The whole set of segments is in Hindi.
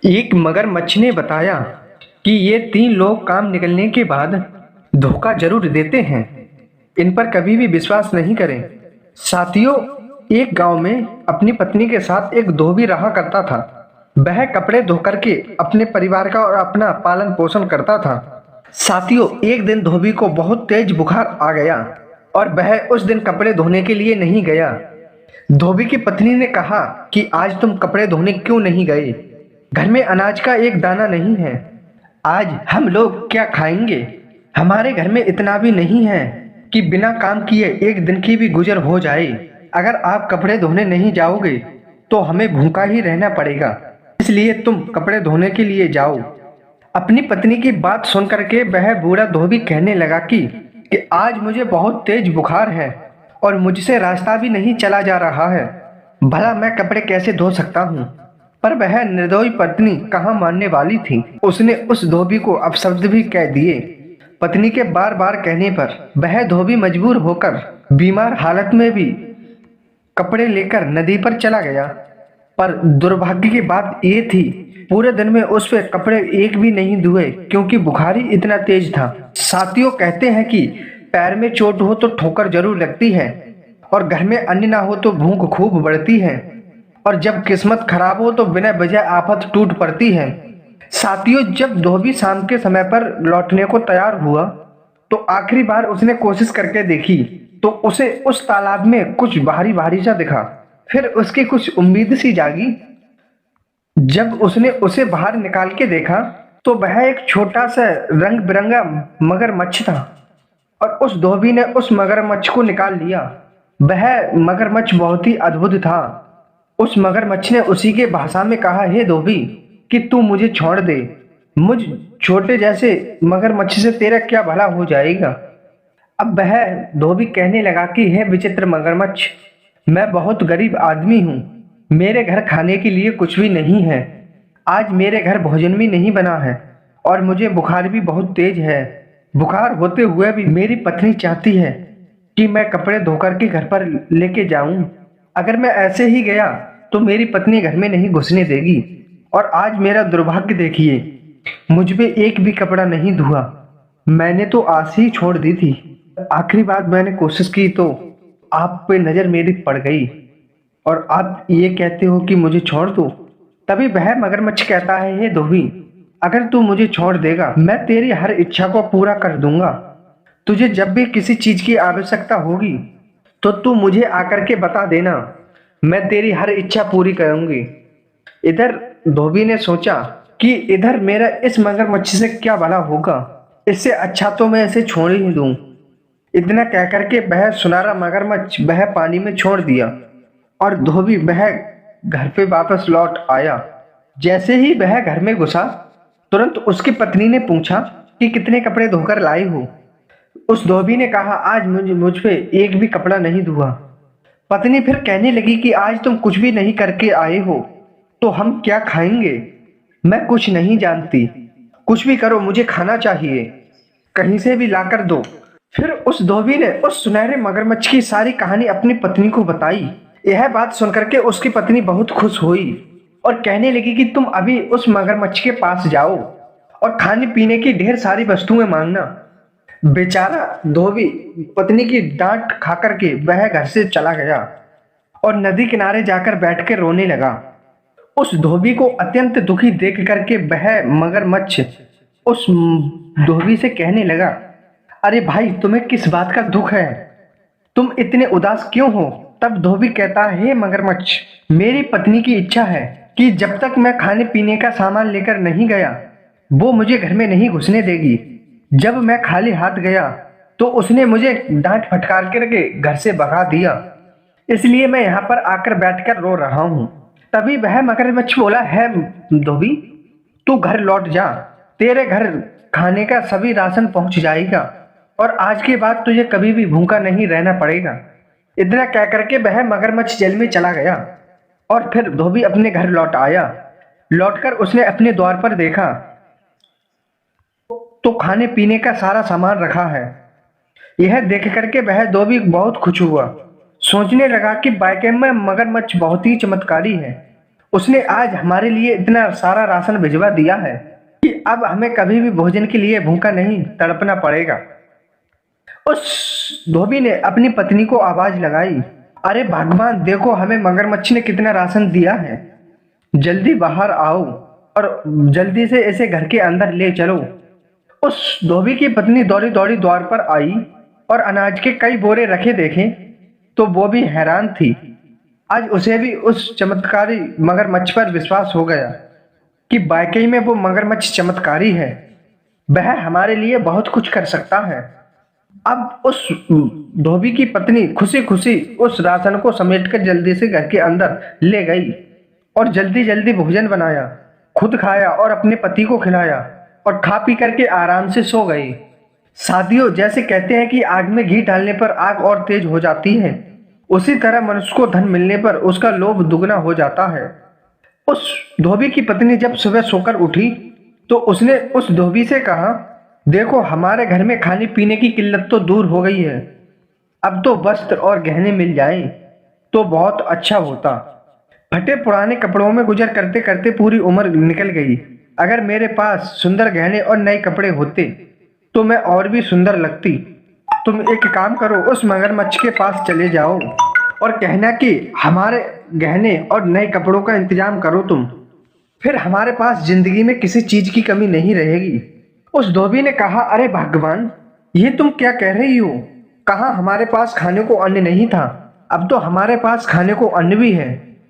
एक मगरमच्छ ने बताया कि ये 3 लोग काम निकलने के बाद धोखा जरूर देते हैं। इन पर कभी भी विश्वास नहीं करें। साथियों, एक गांव में अपनी पत्नी के साथ एक धोबी रहा करता था। वह कपड़े धोकर के अपने परिवार का और अपना पालन पोषण करता था। साथियों, एक दिन धोबी को बहुत तेज बुखार आ गया और वह उस दिन कपड़े धोने के लिए नहीं गया। धोबी की पत्नी ने कहा कि आज तुम कपड़े धोने क्यों नहीं गए? घर में अनाज का एक दाना नहीं है। आज हम लोग क्या खाएंगे? हमारे घर में इतना भी नहीं है कि बिना काम किए एक दिन की भी गुजर हो जाए। अगर आप कपड़े धोने नहीं जाओगे तो हमें भूखा ही रहना पड़ेगा, इसलिए तुम कपड़े धोने के लिए जाओ। अपनी पत्नी की बात सुनकर के वह बूढ़ा धोबी कहने लगा कि आज मुझे बहुत तेज बुखार है और मुझसे रास्ता भी नहीं चला जा रहा है। भला मैं कपड़े कैसे धो सकता हूँ? पर वह निर्दयी पत्नी कहाँ मानने वाली थी। उसने उस धोबी को अपशब्द भी कह दिए। पत्नी के बार बार कहने पर वह धोबी मजबूर होकर बीमार हालत में भी कपड़े लेकर नदी पर चला गया। पर दुर्भाग्य की बात ये थी, पूरे दिन में उस पे कपड़े एक भी नहीं धुए, क्योंकि बुखार ही इतना तेज था। साथियों, कहते हैं कि पैर में चोट हो तो ठोकर जरूर लगती है और घर में अन्न ना हो तो भूख खूब बढ़ती है, और जब किस्मत खराब हो तो बिना वजह आफत टूट पड़ती है। साथियों, जब धोबी शाम के समय पर लौटने को तैयार हुआ तो आखिरी बार उसने कोशिश करके देखी तो उसे उस तालाब में कुछ भारी भारी सा दिखा। फिर उसकी कुछ उम्मीद सी जागी। जब उसने उसे बाहर निकाल के देखा तो वह एक छोटा सा रंग बिरंगा मगरमच्छ था और उस धोबी ने उस मगरमच्छ को निकाल लिया। वह मगरमच्छ बहुत ही अद्भुत था। उस मगरमच्छ ने उसी के भाषा में कहा, हे धोबी, कि तू मुझे छोड़ दे। मुझ छोटे जैसे मगरमच्छ से तेरा क्या भला हो जाएगा? अब वह धोबी कहने लगा कि हे विचित्र मगरमच्छ, मैं बहुत गरीब आदमी हूँ। मेरे घर खाने के लिए कुछ भी नहीं है। आज मेरे घर भोजन भी नहीं बना है और मुझे बुखार भी बहुत तेज है। बुखार होते हुए भी मेरी पत्नी चाहती है कि मैं कपड़े धोकर के घर पर लेके जाऊं। अगर मैं ऐसे ही गया तो मेरी पत्नी घर में नहीं घुसने देगी। और आज मेरा दुर्भाग्य देखिए, मुझ पे एक भी कपड़ा नहीं धुआ। मैंने तो आस ही छोड़ दी थी। आखिरी बार मैंने कोशिश की तो आप पे नजर मेरी पड़ गई और आप ये कहते हो कि मुझे छोड़ दो। तभी वह मगरमच्छ कहता है, हे धोबी, अगर तू मुझे छोड़ देगा मैं तेरी हर इच्छा को पूरा कर दूंगा। तुझे जब भी किसी चीज की आवश्यकता होगी तो तू मुझे आकर के बता देना, मैं तेरी हर इच्छा पूरी करूंगी। इधर धोबी ने सोचा कि इधर मेरा इस मगरमच्छ से क्या भला होगा, इससे अच्छा तो मैं इसे छोड़ ही दूं। इतना कहकर के वह सुनहरा मगरमच्छ वह पानी में छोड़ दिया और धोबी वह घर पे वापस लौट आया। जैसे ही वह घर में घुसा तुरंत उसकी पत्नी ने पूछा कि कितने कपड़े धोकर लाए हो? उस धोबी ने कहा, आज मुझ पे एक भी कपड़ा नहीं धुआ। पत्नी फिर कहने लगी कि आज तुम कुछ भी नहीं करके आए हो तो हम क्या खाएंगे? मैं कुछ नहीं जानती, कुछ भी करो, मुझे खाना चाहिए, कहीं से भी लाकर दो। फिर उस धोबी ने उस सुनहरे मगरमच्छ की सारी कहानी अपनी पत्नी को बताई। यह बात सुनकर के उसकी पत्नी बहुत खुश हुई और कहने लगी कि तुम अभी उस मगरमच्छ के पास जाओ और खाने पीने की ढेर सारी वस्तुएं मांगना। बेचारा धोबी पत्नी की डांट खा करके वह घर से चला गया और नदी किनारे जाकर बैठ के रोने लगा। उस धोबी को अत्यंत दुखी देख करके वह मगरमच्छ उस धोबी से कहने लगा, अरे भाई, तुम्हें किस बात का दुख है? तुम इतने उदास क्यों हो? तब धोबी कहता है, हे मगरमच्छ, मेरी पत्नी की इच्छा है कि जब तक मैं खाने पीने का सामान लेकर नहीं गया वो मुझे घर में नहीं घुसने देगी। जब मैं खाली हाथ गया तो उसने मुझे डांट फटकार करके घर से भगा दिया, इसलिए मैं यहाँ पर आकर बैठकर रो रहा हूँ। तभी वह मगरमच्छ बोला, है धोबी, तू घर लौट जा, तेरे घर खाने का सभी राशन पहुंच जाएगा और आज के बाद तुझे कभी भी भूखा नहीं रहना पड़ेगा। इतना कह करके वह मगरमच्छ जेल में चला गया और फिर धोबी अपने घर लौट आया। लौटकर उसने अपने द्वार पर देखा तो खाने पीने का सारा सामान रखा है। यह देख करके वह धोबी बहुत खुश हुआ। सोचने लगा कि वाकई में मगरमच्छ बहुत ही चमत्कारी है। उसने आज हमारे लिए इतना सारा राशन भिजवा दिया है कि अब हमें कभी भी भोजन के लिए भूखा नहीं तड़पना पड़ेगा। उस धोबी ने अपनी पत्नी को आवाज लगाई, अरे भगवान, देखो हमें मगरमच्छ ने कितना राशन दिया है, जल्दी बाहर आओ और जल्दी से इसे घर के अंदर ले चलो। उस धोबी की पत्नी दौड़ी दौड़ी द्वार पर आई और अनाज के कई बोरे रखे देखे तो वो भी हैरान थी। आज उसे भी उस चमत्कारी मगरमच्छ पर विश्वास हो गया कि वाकई में वो मगरमच्छ चमत्कारी है, वह हमारे लिए बहुत कुछ कर सकता है। अब उस धोबी की पत्नी खुशी खुशी उस राशन को समेटकर जल्दी से घर के अंदर ले गई और जल्दी जल्दी भोजन बनाया, खुद खाया और अपने पति को खिलाया और खा पी करके आराम से सो गई। साथियों, जैसे कहते हैं कि आग में घी डालने पर आग और तेज हो जाती है, उसी तरह मनुष्य को धन मिलने पर उसका लोभ दुगना हो जाता है। उस धोबी की पत्नी जब सुबह सोकर उठी तो उसने उस धोबी से कहा, देखो हमारे घर में खाने पीने की किल्लत तो दूर हो गई है, अब तो वस्त्र और गहने मिल जाएं तो बहुत अच्छा होता। फटे पुराने कपड़ों में गुजर करते करते पूरी उम्र निकल गई। अगर मेरे पास सुंदर गहने और नए कपड़े होते तो मैं और भी सुंदर लगती। तुम एक काम करो, उस मगरमच्छ के पास चले जाओ और कहना कि हमारे गहने और नए कपड़ों का इंतजाम करो तुम, फिर हमारे पास जिंदगी में किसी चीज की कमी नहीं रहेगी। उस धोबी ने कहा, अरे भगवान, ये तुम क्या कह रही हो? कहाँ हमारे पास खाने को अन्न नहीं था, अब तो हमारे पास खाने को अन्न भी है।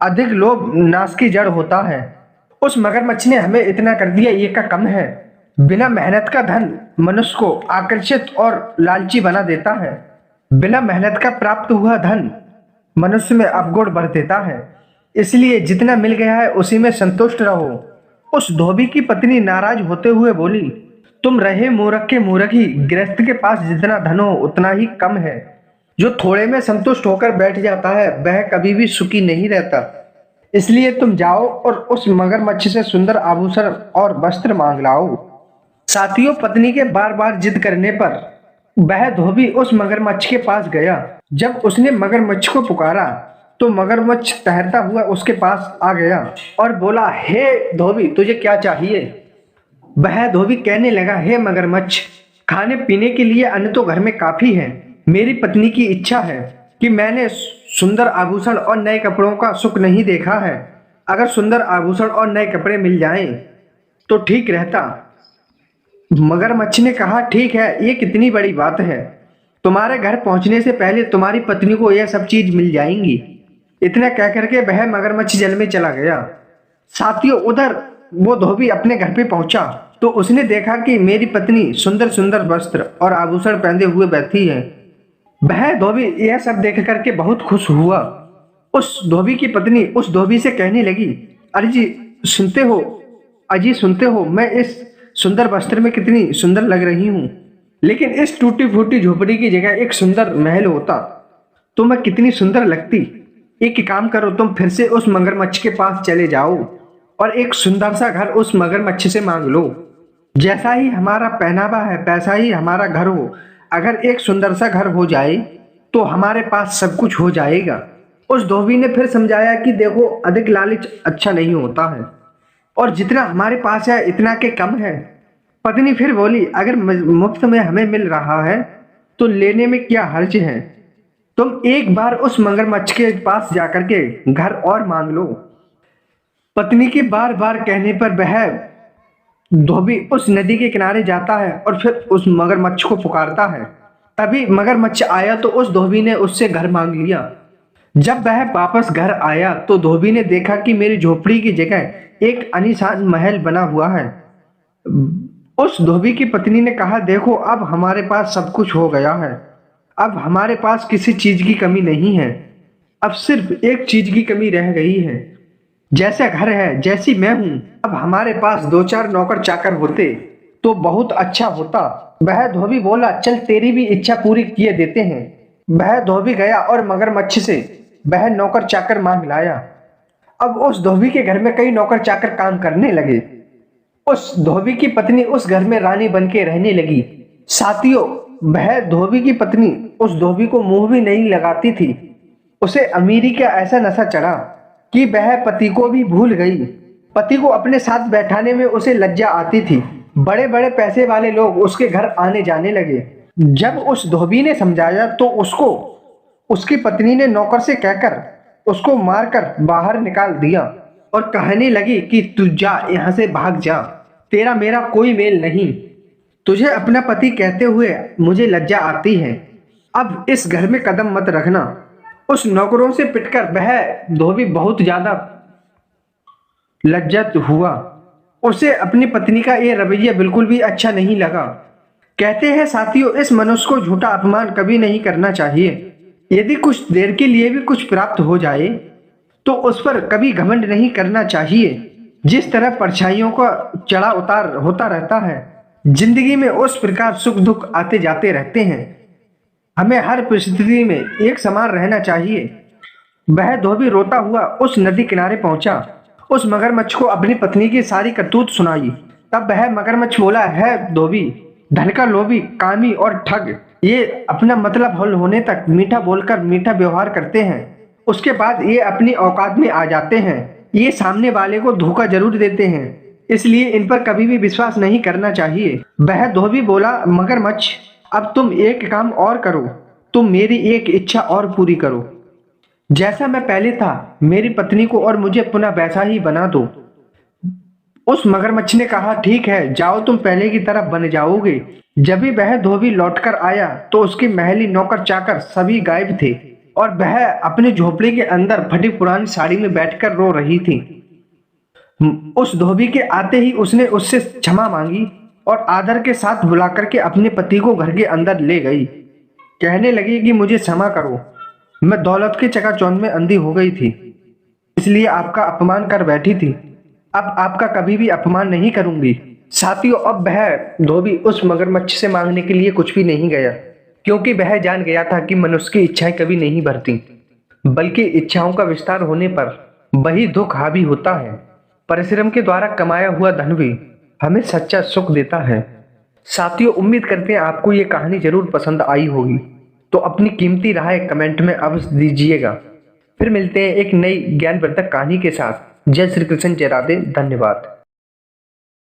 अधिक लोभ नाश की जड़ होता है। उस मगरमच्छ ने हमें इतना कर दिया, ये का कम है। बिना मेहनत का धन मनुष्य को आकर्षित और लालची बना देता है। बिना मेहनत का प्राप्त हुआ धन मनुष्य में अवगुण भर देता है। इसलिए जितना मिल गया है उसी में संतुष्ट रहो। उस धोबी की पत्नी नाराज होते हुए बोली, तुम रहे मूर्ख के मूर्ख ही, गृहस्थ के पास जितना धन हो उतना ही कम है। जो थोड़े में संतुष्ट होकर बैठ जाता है वह कभी भी सुखी नहीं रहता। इसलिए तुम जाओ और उस मगरमच्छ से सुंदर आभूषण और वस्त्र मांग लाओ। साथियों, पत्नी के बार बार जिद करने पर वह धोबी उस मगरमच्छ के पास गया। जब उसने मगरमच्छ को पुकारा तो मगरमच्छ तैरता हुआ उसके पास आ गया और बोला, हे धोबी, तुझे क्या चाहिए? वह धोबी कहने लगा, हे मगरमच्छ, खाने पीने के लिए अन्न तो घर में काफी है। मेरी पत्नी की इच्छा है कि मैंने सुंदर आभूषण और नए कपड़ों का सुख नहीं देखा है। अगर सुंदर आभूषण और नए कपड़े मिल जाएं तो ठीक रहता। मगरमच्छ ने कहा, ठीक है, ये कितनी बड़ी बात है। तुम्हारे घर पहुंचने से पहले तुम्हारी पत्नी को यह सब चीज मिल जाएंगी। इतना कह करके वह मगरमच्छ जल में चला गया। साथियों, उधर वो धोबी अपने घर पे पहुंचा तो उसने देखा कि मेरी पत्नी सुंदर सुंदर वस्त्र और आभूषण पहने हुए बैठी है। वह धोबी यह सब देख करके बहुत खुश हुआ। उस धोबी की पत्नी उस धोबी से कहने लगी, अजी सुनते हो, मैं इस सुंदर वस्त्र में कितनी सुंदर लग रही हूँ, लेकिन इस टूटी फूटी झोपड़ी की जगह एक सुंदर महल होता तो मैं कितनी सुंदर लगती। एक काम करो, तुम फिर से उस मगरमच्छ के पास चले जाओ और एक सुंदर सा घर उस मगरमच्छ से मांग लो। जैसा ही हमारा पहनावा है वैसा ही हमारा घर हो। अगर एक सुंदर सा घर हो जाए तो हमारे पास सब कुछ हो जाएगा। उस धोबी ने फिर समझाया कि देखो, अधिक लालच अच्छा नहीं होता है और जितना हमारे पास है इतना के कम है। पत्नी फिर बोली, अगर मुफ्त में हमें मिल रहा है तो लेने में क्या हर्ज है। तुम एक बार उस मगरमच्छ के पास जाकर के घर और मांग लो। पत्नी के बार बार कहने पर वह धोबी उस नदी के किनारे जाता है और फिर उस मगरमच्छ को पुकारता है। तभी मगरमच्छ आया तो उस धोबी ने उससे घर मांग लिया। जब वह वापस घर आया तो धोबी ने देखा कि मेरी झोपड़ी की जगह एक आलीशान महल बना हुआ है। उस धोबी की पत्नी ने कहा, देखो, अब हमारे पास सब कुछ हो गया है। अब हमारे पास किसी चीज की कमी नहीं है। अब सिर्फ एक चीज की कमी रह गई है। जैसा घर है, जैसी मैं हूं, अब हमारे पास 2-4 नौकर चाकर होते तो बहुत अच्छा होता। वह धोबी बोला, चल तेरी भी इच्छा पूरी किए देते हैं। वह धोबी गया और मगरमच्छ से वह नौकर चाकर मांग लाया। अब उस धोबी के घर में कई नौकर चाकर काम करने लगे। उस धोबी की पत्नी उस घर में रानी बन के रहने लगी। साथियों, वह धोबी की पत्नी उस धोबी को मुंह भी नहीं लगाती थी। उसे अमीरी का ऐसा नशा चढ़ा कि वह पति को भी भूल गई। पति को अपने साथ बैठाने में उसे लज्जा आती थी। बड़े बड़े पैसे वाले लोग उसके घर आने जाने लगे। जब उस धोबी ने समझाया तो उसको उसकी पत्नी ने नौकर से कहकर उसको मारकर बाहर निकाल दिया और कहने लगी कि तू जा, यहाँ से भाग जा, तेरा मेरा कोई मेल नहीं। तुझे अपना पति कहते हुए मुझे लज्जा आती है। अब इस घर में कदम मत रखना। उस नौकरों से पिटकर वह धोबी बहुत ज्यादा लज्जित हुआ। उसे अपनी पत्नी का ये रवैया बिल्कुल भी अच्छा नहीं लगा। कहते हैं साथियों, इस मनुष्य को झूठा अपमान कभी नहीं करना चाहिए। यदि कुछ देर के लिए भी कुछ प्राप्त हो जाए तो उस पर कभी घमंड नहीं करना चाहिए। जिस तरह परछाइयों का चढ़ा उतार होता रहता है, जिंदगी में उस प्रकार सुख दुख आते जाते रहते हैं। हमें हर परिस्थिति में एक समान रहना चाहिए। वह धोबी रोता हुआ उस नदी किनारे पहुंचा। उस मगरमच्छ को अपनी पत्नी की सारी करतूत सुनाई। तब वह मगरमच्छ बोला, है धोबी, धन का लोभी, कामी और ठग ये अपना मतलब हल होने तक मीठा बोलकर मीठा व्यवहार करते हैं। उसके बाद ये अपनी औकात में आ जाते हैं। ये सामने वाले को धोखा जरूर देते हैं, इसलिए इन पर कभी भी विश्वास नहीं करना चाहिए। वह धोबी बोला, मगरमच्छ अब तुम एक काम और करो, तुम मेरी एक इच्छा और पूरी करो। जैसा मैं पहले था, मेरी पत्नी को और मुझे पुनः वैसा ही बना दो। उस मगरमच्छ ने कहा, ठीक है, जाओ, तुम पहले की तरह बन जाओगे। जब भी वह धोबी लौटकर आया तो उसके महली नौकर चाकर सभी गायब थे और वह अपने झोपड़ी के अंदर फटी पुरानी साड़ी में बैठकर रो रही थी। उस धोबी के आते ही उसने उससे क्षमा मांगी और आदर के साथ बुलाकर के अपने पति को घर के अंदर ले गई। कहने लगी कि मुझे क्षमा करो, मैं दौलत के चकाचौंध में अंधी हो गई थी, इसलिए आपका अपमान कर बैठी थी। अब आपका कभी भी अपमान नहीं करूंगी। साथियों, अब वह धोबी उस मगरमच्छ से मांगने के लिए कुछ भी नहीं गया, क्योंकि वह जान गया था कि मनुष्य की इच्छाएं कभी नहीं भरती, बल्कि इच्छाओं का विस्तार होने पर वही दुख हावी होता है। परिश्रम के द्वारा कमाया हुआ धन भी हमें सच्चा सुख देता है। साथियों, उम्मीद करते हैं आपको ये कहानी जरूर पसंद आई होगी, तो अपनी कीमती राय कमेंट में अवश्य दीजिएगा। फिर मिलते हैं एक नई ज्ञानवर्धक कहानी के साथ। जय श्री कृष्ण, जय राधे, धन्यवाद।